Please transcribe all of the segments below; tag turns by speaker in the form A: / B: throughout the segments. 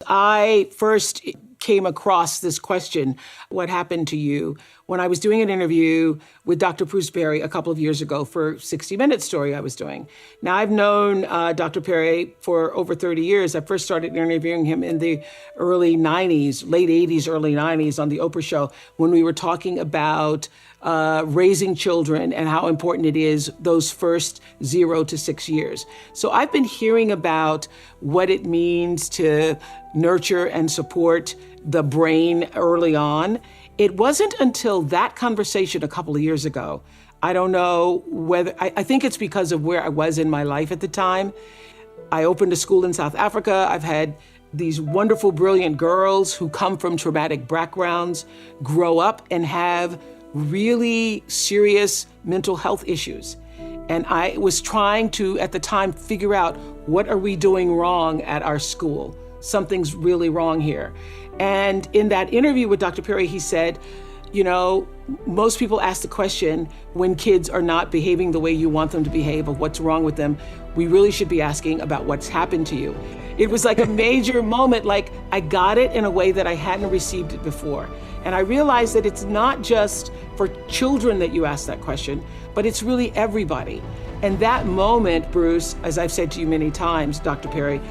A: I first came across this question, what happened to you, when I was doing an interview with Dr. Bruce Perry a couple of years ago for 60 Minutes story I was doing. Now, I've known Dr. Perry for over 30 years. I first started interviewing him in the early 90s, late 80s, early 90s on the Oprah show, when we were talking about raising children and how important it is those first 0 to 6 years. So I've been hearing about what it means to nurture and support the brain early on. It wasn't until that conversation a couple of years ago, I don't know whether, I think it's because of where I was in my life at the time. I opened a school in South Africa. I've had these wonderful, brilliant girls who come from traumatic backgrounds, grow up and have really serious mental health issues. And I was trying to, at the time, figure out what are we doing wrong at our school? Something's really wrong here. And in that interview with Dr. Perry, he said, you know, most people ask the question when kids are not behaving the way you want them to behave or what's wrong with them. We really should be asking about what's happened to you. It was like a major moment, like I got it in a way that I hadn't received it before. And I realized that it's not just for children that you ask that question, but it's really everybody. And that moment, Bruce, as I've said to you many times, Dr. Perry,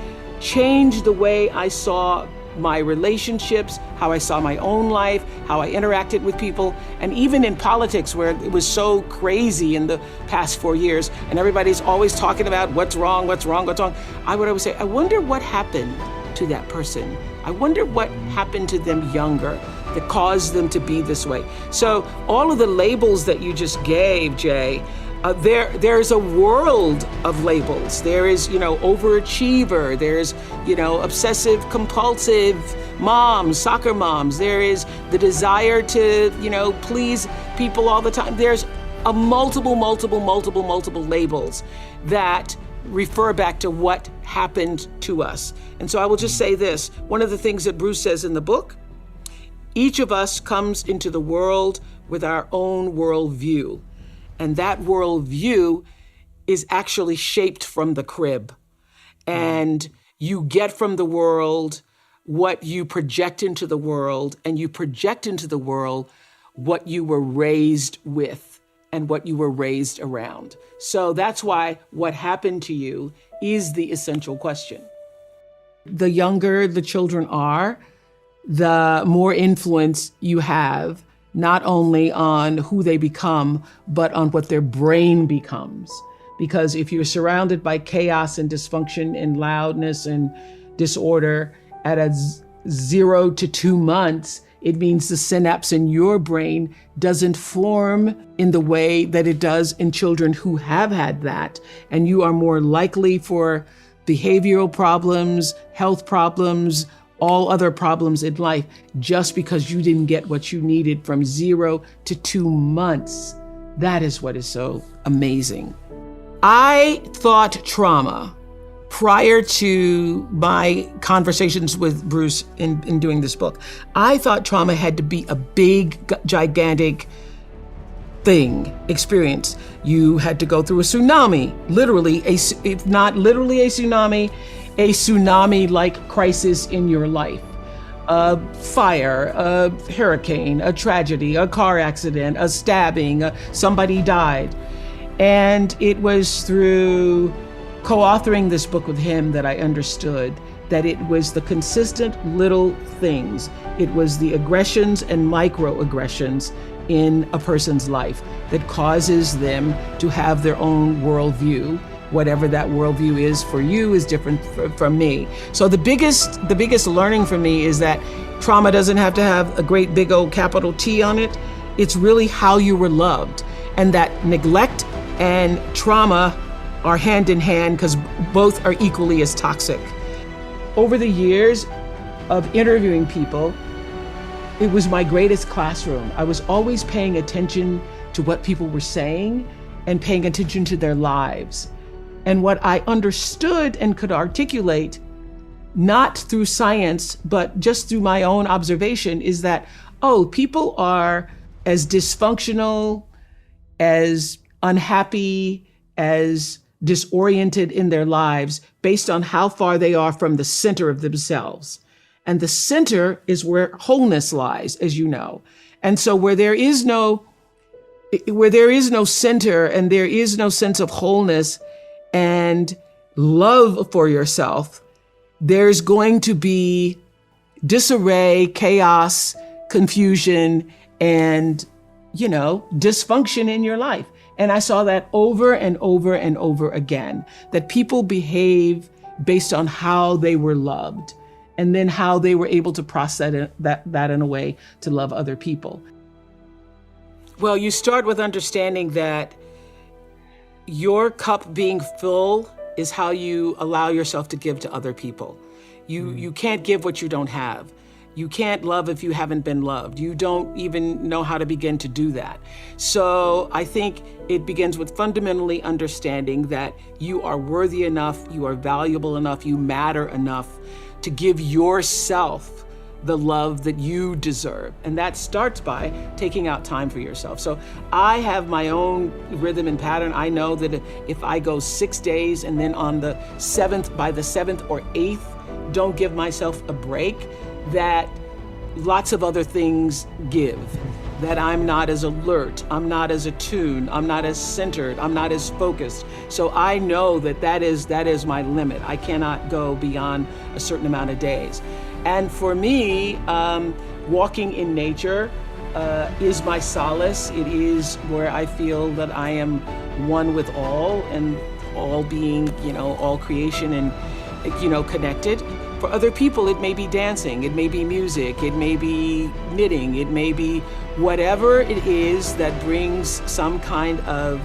A: changed the way I saw my relationships, how I saw my own life, how I interacted with people, and even in politics where it was so crazy in the past 4 years, and everybody's always talking about what's wrong, what's wrong, what's wrong. I would always say, I wonder what happened to that person. I wonder what happened to them younger that caused them to be this way. So all of the labels that you just gave, Jay, there's a world of labels. There is, overachiever. There's, obsessive compulsive moms, soccer moms. There is the desire to, please people all the time. There's a multiple labels that refer back to what happened to us. And so I will just say this. One of the things that Bruce says in the book, each of us comes into the world with our own worldview. And that worldview is actually shaped from the crib. And you get from the world what you project into the world, and you project into the world what you were raised with and what you were raised around. So that's why what happened to you is the essential question. The younger the children are, the more influence you have, not only on who they become, but on what their brain becomes. Because if you're surrounded by chaos and dysfunction and loudness and disorder at a 0 to 2 months, it means the synapse in your brain doesn't form in the way that it does in children who have had that. And you are more likely for behavioral problems, health problems, all other problems in life, just because you didn't get what you needed from 0 to 2 months. That is what is so amazing. I thought trauma, prior to my conversations with Bruce in doing this book, I thought trauma had to be a big, gigantic experience. You had to go through a tsunami, literally, if not literally a tsunami-like crisis in your life. A fire, a hurricane, a tragedy, a car accident, a stabbing, somebody died. And it was through co-authoring this book with him that I understood that it was the consistent little things. It was the aggressions and microaggressions in a person's life that causes them to have their own worldview. Whatever that worldview is for you is different from me. So the biggest learning for me is that trauma doesn't have to have a great big old capital T on it. It's really how you were loved. And that neglect and trauma are hand in hand because both are equally as toxic. Over the years of interviewing people, it was my greatest classroom. I was always paying attention to what people were saying and paying attention to their lives. And what I understood and could articulate, not through science, but just through my own observation, is that, people are as dysfunctional, as unhappy, as disoriented in their lives based on how far they are from the center of themselves. And the center is where wholeness lies, as you know. And so where there is no center and there is no sense of wholeness and love for yourself, there's going to be disarray, chaos, confusion, and, dysfunction in your life. And I saw that over and over and over again, that people behave based on how they were loved and then how they were able to process that in a way to love other people. Well, you start with understanding that your cup being full is how you allow yourself to give to other people. You can't give what you don't have. You can't love if you haven't been loved. You don't even know how to begin to do that. So I think it begins with fundamentally understanding that you are worthy enough, you are valuable enough, you matter enough to give yourself the love that you deserve. And that starts by taking out time for yourself. So I have my own rhythm and pattern. I know that if I go 6 days and then by the seventh or eighth, don't give myself a break, that lots of other things give, that I'm not as alert, I'm not as attuned, I'm not as centered, I'm not as focused. So I know that is my limit. I cannot go beyond a certain amount of days. And for me, walking in nature is my solace. It is where I feel that I am one with all, and all being, all creation and, connected. For other people, it may be dancing, it may be music, it may be knitting, it may be whatever it is that brings some kind of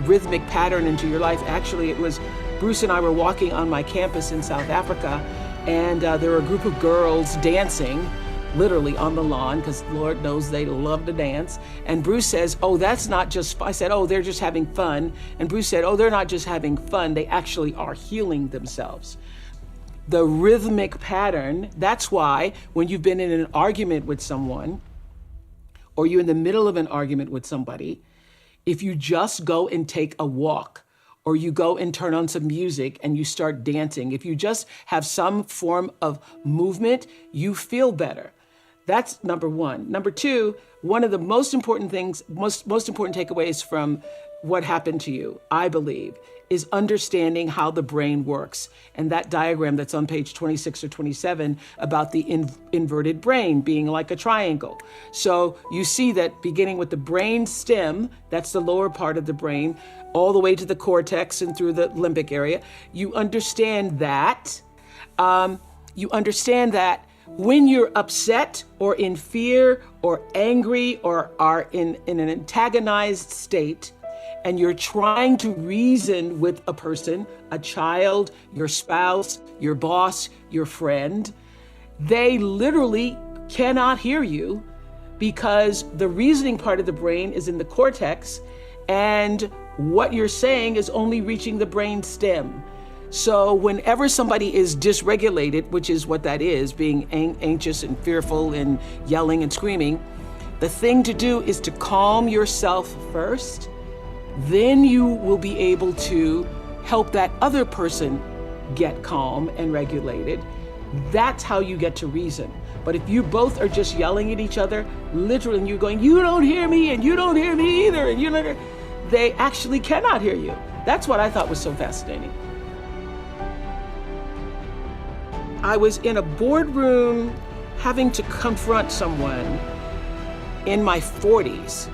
A: rhythmic pattern into your life. Actually, it was Bruce and I were walking on my campus in South Africa, and there were a group of girls dancing, literally on the lawn, because Lord knows they love to dance. And Bruce says, "Oh, that's not just," I said, "Oh, they're just having fun." And Bruce said, "Oh, they're not just having fun, they actually are healing themselves." The rhythmic pattern, that's why when you've been in an argument with someone, or you're in the middle of an argument with somebody, if you just go and take a walk, or you go and turn on some music and you start dancing, if you just have some form of movement, you feel better. That's number one. Number two, one of the most important things, most important takeaways from what happened to you, I believe, is understanding how the brain works. And that diagram that's on page 26 or 27 about the inverted brain being like a triangle. So you see that beginning with the brain stem, that's the lower part of the brain, all the way to the cortex and through the limbic area. You understand that. When you're upset or in fear or angry or are in an antagonized state, and you're trying to reason with a person, a child, your spouse, your boss, your friend, they literally cannot hear you because the reasoning part of the brain is in the cortex, and what you're saying is only reaching the brain stem. So whenever somebody is dysregulated, which is what that is, being anxious and fearful and yelling and screaming, the thing to do is to calm yourself first. Then you will be able to help that other person get calm and regulated. That's how you get to reason. But if you both are just yelling at each other, literally, and you're going, "You don't hear me, and you don't hear me either," and they actually cannot hear you. That's what I thought was so fascinating. I was in a boardroom having to confront someone in my 40s.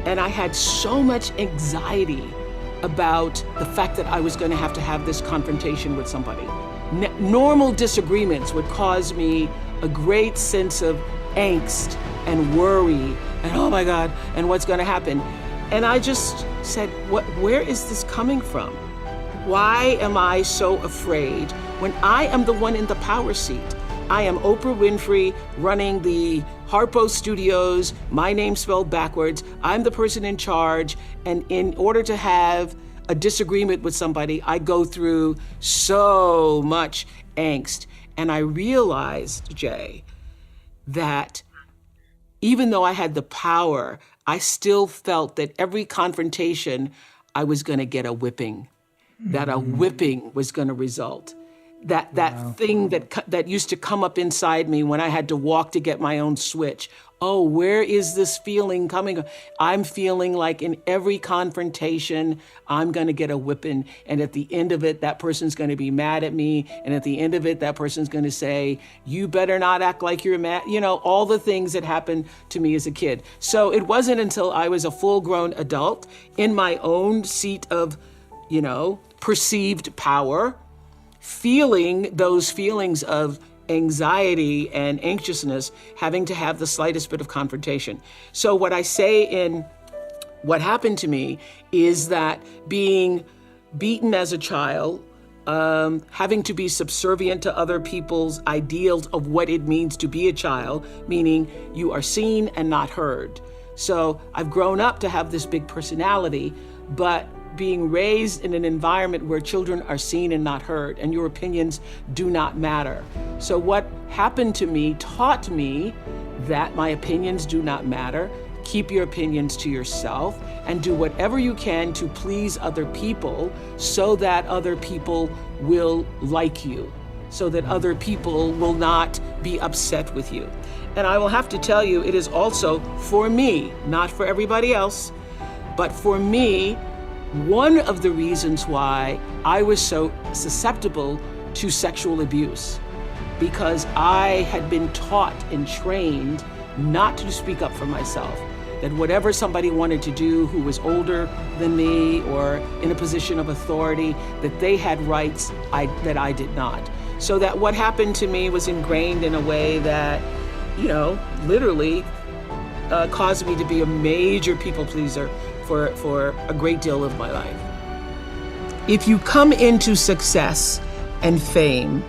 A: And I had so much anxiety about the fact that I was going to have this confrontation with somebody. Normal disagreements would cause me a great sense of angst and worry and, oh my God, and what's going to happen? And I just said, where is this coming from? Why am I so afraid when I am the one in the power seat? I am Oprah Winfrey running the Harpo Studios, my name spelled backwards. I'm the person in charge. And in order to have a disagreement with somebody, I go through so much angst. And I realized, Jay, that even though I had the power, I still felt that every confrontation, I was going to get a whipping, that a whipping was going to result. that thing that used to come up inside me when I had to walk to get my own switch. Oh, where is this feeling coming? I'm feeling like in every confrontation, I'm going to get a whipping. And at the end of it, that person's going to be mad at me. And at the end of it, that person's going to say, you better not act like you're mad. You know, all the things that happened to me as a kid. So it wasn't until I was a full-grown adult in my own seat of, you know, perceived power, feeling those feelings of anxiety and anxiousness, having to have the slightest bit of confrontation. So what I say in what happened to me is that being beaten as a child, having to be subservient to other people's ideals of what it means to be a child, meaning you are seen and not heard. So I've grown up to have this big personality, but being raised in an environment where children are seen and not heard, and your opinions do not matter. So what happened to me taught me that my opinions do not matter. Keep your opinions to yourself and do whatever you can to please other people so that other people will like you, so that other people will not be upset with you. And I will have to tell you, it is also for me, not for everybody else, but for me, one of the reasons why I was so susceptible to sexual abuse, because I had been taught and trained not to speak up for myself, that whatever somebody wanted to do who was older than me or in a position of authority, that they had rights that I did not. So that what happened to me was ingrained in a way that, you know, literally caused me to be a major people pleaser for a great deal of my life. If you come into success and fame,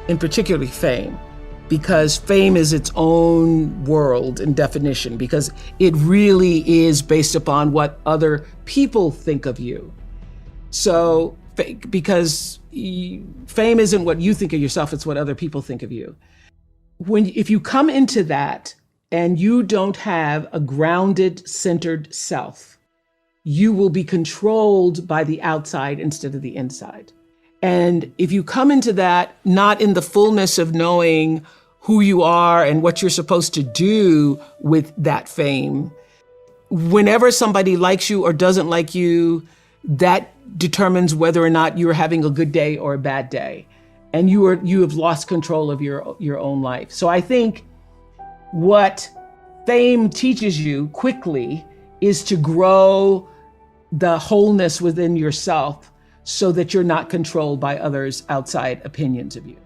A: and particularly fame, because fame is its own world and definition, because it really is based upon what other people think of you. So, because fame isn't what you think of yourself, it's what other people think of you. If you come into that and you don't have a grounded, centered self, you will be controlled by the outside instead of the inside. And if you come into that not in the fullness of knowing who you are and what you're supposed to do with that fame, whenever somebody likes you or doesn't like you, that determines whether or not you're having a good day or a bad day. And you have lost control of your own life. So I think what fame teaches you quickly is to grow the wholeness within yourself so that you're not controlled by others' outside opinions of you.